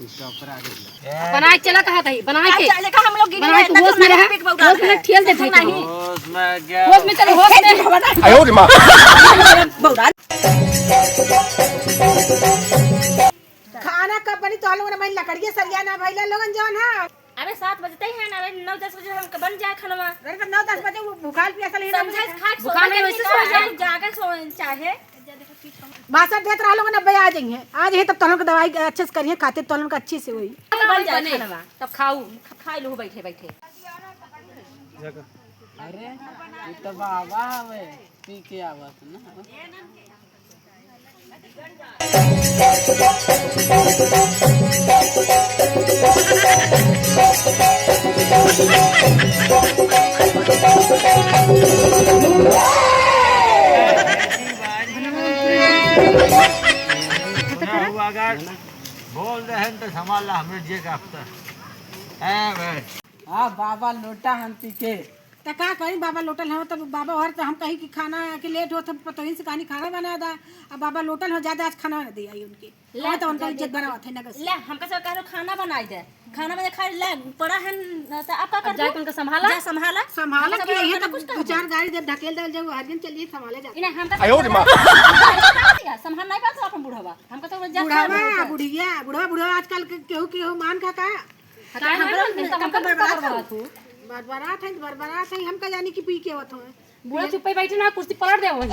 बना के चला कहा था बना के हम लोग बना के होश में रहा होश में ठेल देते नहीं होश में चलो होश में आयो रे मां खाना कब बनी तो लोग मैं लकड़िए सरिया ना भइला लोगन जवन है। अरे 7 बजते ही है ना 9-10 बजे हम बन जाए खाना। अरे 9-10 बजे वो भूखाल प्यासा ही समझे खा के बुखार में वैसे सो जाए जाके सो चाहे मासा देत रहा लोगन अब आ जाएंगे आज है तब तोलन को दवाई अच्छे से करिए खाते तोलन का अच्छे से होई बन जाए खाना तब खाऊ खा लो बैठे बैठे। अरे ये तो बाबा हवे पी के आवत ना अगर बोल रहे हैं तो संभाल ला हमें जे का हफ्ता है भाई। हाँ बाबा लोटा हम पी के त का कहीं बाबा लोटल हो तब बाबा और हम कहीं कि खाना के लेट हो तब पतोहिन से कहानी खाना बना दा अब बाबा लोटल हो ज्यादा आज खाना ना दिया उनके ले तो उनका इज्जत बनावत है नगर ले हमका सब कह रहे खाना बनाई दे खाना बना खा ले पड़ा है तो आप का कर जाके उनका संभाला जा संभाला संभाल के ये तो दो चार गाड़ी जब ढकेल दल जाओ हर दिन चलिए संभाले जा इने हमका आयो रे मां संभाल नहीं पास अपन बुढ़वा हमका तो जा बुढ़ावा बुढ़िया बुढ़वा बुढ़वा आजकल केहू केहू मान का बरबरात है हम का जानी कि पी के आवत हो बुढ़ा चुप्पे बैठे ना कुर्सी पलट दे वही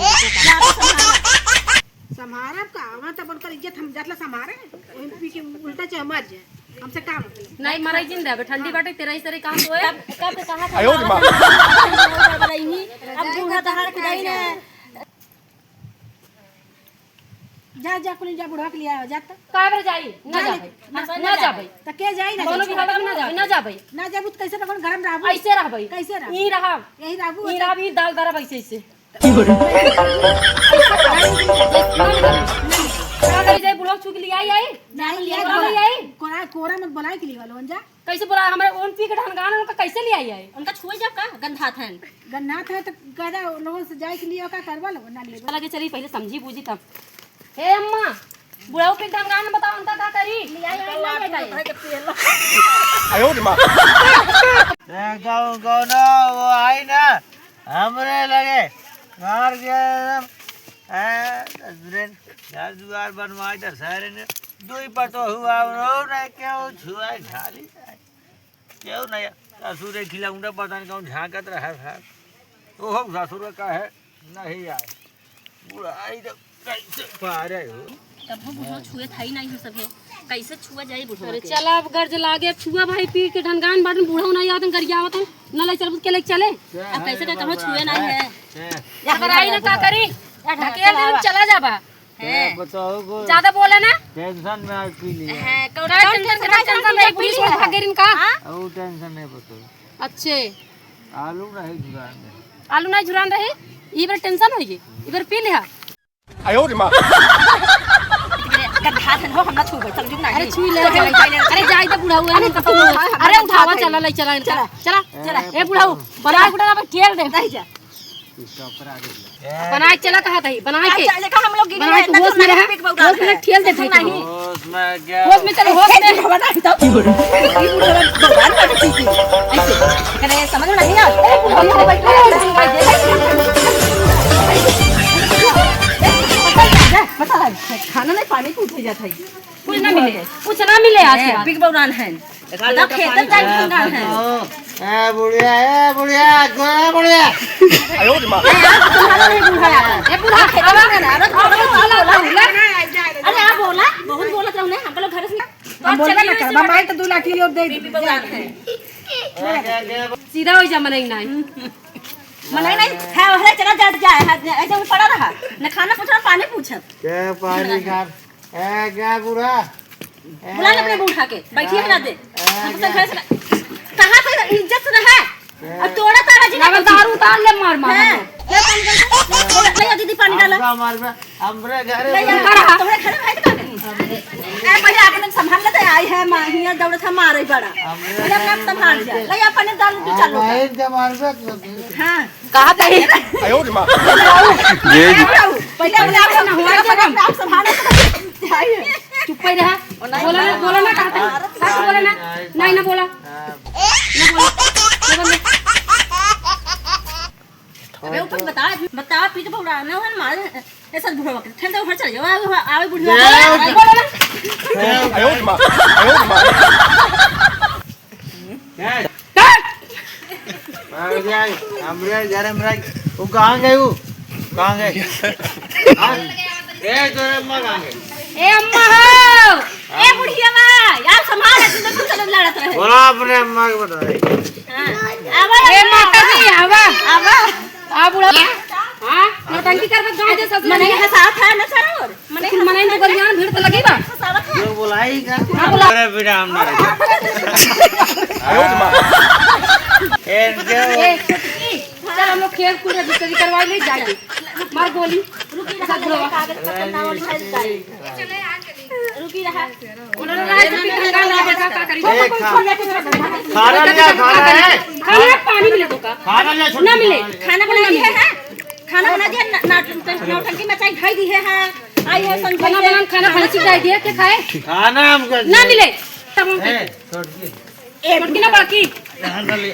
संभारब का वहां तब उनकर इज्जत हम जतला संभारे ओहिन पी के उल्टा चाहे मर जाए हमसे काम नहीं मराई जिंदा है ठंडी बाटे तेरा ही सारे काम होए कब कहा था आयो रे मां अब बूढ़ा तहार खुदाई ने जा कुल जा बुढ़वा के लिया जा त का बार जाई ना जाबे त के जाई ना बोलो भी हालत में ना जाबे ना जब कैसे तक गरम रहबो ऐसे रहबे कैसे रह ई रहा यही रहबो ई रहा भी दाल दरा ऐसे ऐसे जाए बुढ़वा चुक लिया आई नहीं लिया आई कोरा मत बोलाए के लिए वालो जा कैसे बोला हमारे ओन पी के ढनगान उनका कैसे ले आई उनका छुए जब का गंधा था गन्ना था तो कहदा लोगों से जाए के लिए का करवा लो ना ले लगे चली पहले समझी बूझी तब हे अम्मा बुढ़ाऊ के ढंगान बताओ उनका का करी आयो रे मां गाँव ना वो आई ना हमरे लगे मार गया यार दुआर बनवाए तो सारे ने दो ही पतो हुआ रो ना क्यों छुआ ढाली क्यों नहीं ससुर खिला उन्हें पता नहीं कौन झांकत रहा था तो हम ससुर का है नहीं आए बुढ़ाई तो कैसे पारे हो तब हम बुढ़वा छुए था ही नहीं हो सब है कैसे छुआ जाए बुढ़वा अरे चला अब गर्ज लागे छुआ भाई पी के ढनगान बाटन बूढ़ा नहीं आवत गरिया आवत न ले चल के ले चले अब कैसे का कहो छुए नहीं है अगर आई ना का करी ढकेल दे चला जाबा है बताओ को ज्यादा बोले ना टेंशन में आज पी लिया है कौन टेंशन नहीं पुलिस में भाग गई इनका वो टेंशन नहीं बताओ अच्छे आलू नहीं जुगाड़ में आलू नहीं झुरान रहे ई बार टेंशन होई ई बार पी लिया आयो रे मां गंधा था हो हम ना छुए समझू ना अरे छुई ले अरे जाई तो बुढ़ा हुआ है अरे उठावा चला ले चला चला ए बुढ़ाऊ बना गुड़ा अब खेल दे जा बना के चला कहा था बना के हम लोग बना के होश में रहा होश में ठेल देते नहीं होश में क्या होश में चलो होश में भगवान का चीज ऐसे करे समझ में नहीं आ खाना नहीं पानी पूछे जाता है कुछ ना मिले आज के बाद बिग बौरान है खाना खेत जाए खंगाल है ए बुढ़िया आयो रे मां ए बुढ़ा अरे आप बोला बहुत बोलत रहू ने हम लोग घर से हम बोला ना कर माई तो 2 लाख लियो दे बिग बौरान है सीधा हो जा मनई नहीं मलाई नहीं है वहरे चला जाए ऐसे वो पड़ा रहा न खाना पूछा पानी पूछत क्या पानी खा ए क्या बुढ़ा बुला ले अपने बूढ़ा के बैठिए ना दे हम तो घर से कहां से इज्जत से है अब तोड़ा तारा जी ना दारू उतार ले मार ले पानी डाल ले दीदी पानी डाल हमरे घर ले तुम्हारे घर में है तो ए पहले आपने संभाल लेते आई है मां हिया दौड़त है मारे बड़ा पहले अपने संभाल जा ले पानी डाल तू चलो हां कहा था आयो रे मां पहले अपने आप संभाल चुप ही रहा बोला ना कहा बोला ना नहीं ना बोला अबे ऊपर बता पीछे पकड़ा ना है मारे ऐसा बुढ़ा वक्त ठंड तो चल जाओ आवे बुढ़िया बोला ना 哎呦我的妈！哎呦我的妈！ हमरे घर में वो कहाँ गए वो कहाँ गए ए तोरे अम्मा कहाँ गए ए अम्मा हो ए बुढ़िया मां यार संभाल तू तो लड़त रहे बोला अपने अम्मा को बता आवा ए माता जी आवा आ बुढ़ा हां नौटंकी करबत गाय दे ससुर मने हसावत है ना सरोर मने मने तो गरिया भीड़ तो लगेगा हसावत है जो बुलाई का अरे बेटा हम ना 哎呦我的妈！ ए छोटकी चल हम लोग खेल कूद रजिस्ट्री करवा ले जाएंगे मार गोली रुकी रहा कागज पकड़ना वाली है रुकी रहा उन्होंने रात में ठंडा लगा का करी खाना लिया खाना है खाना पानी मिले तो का खाना लिया ना मिले खाना बना दिया है खाना बना दिया नौटंकी मचाई खाई दी है आई है संजय बना बना खाना खाने से दे दिया के खाए खाना हमको ना मिले तब छोड़ के एक ना बाकी खाना ले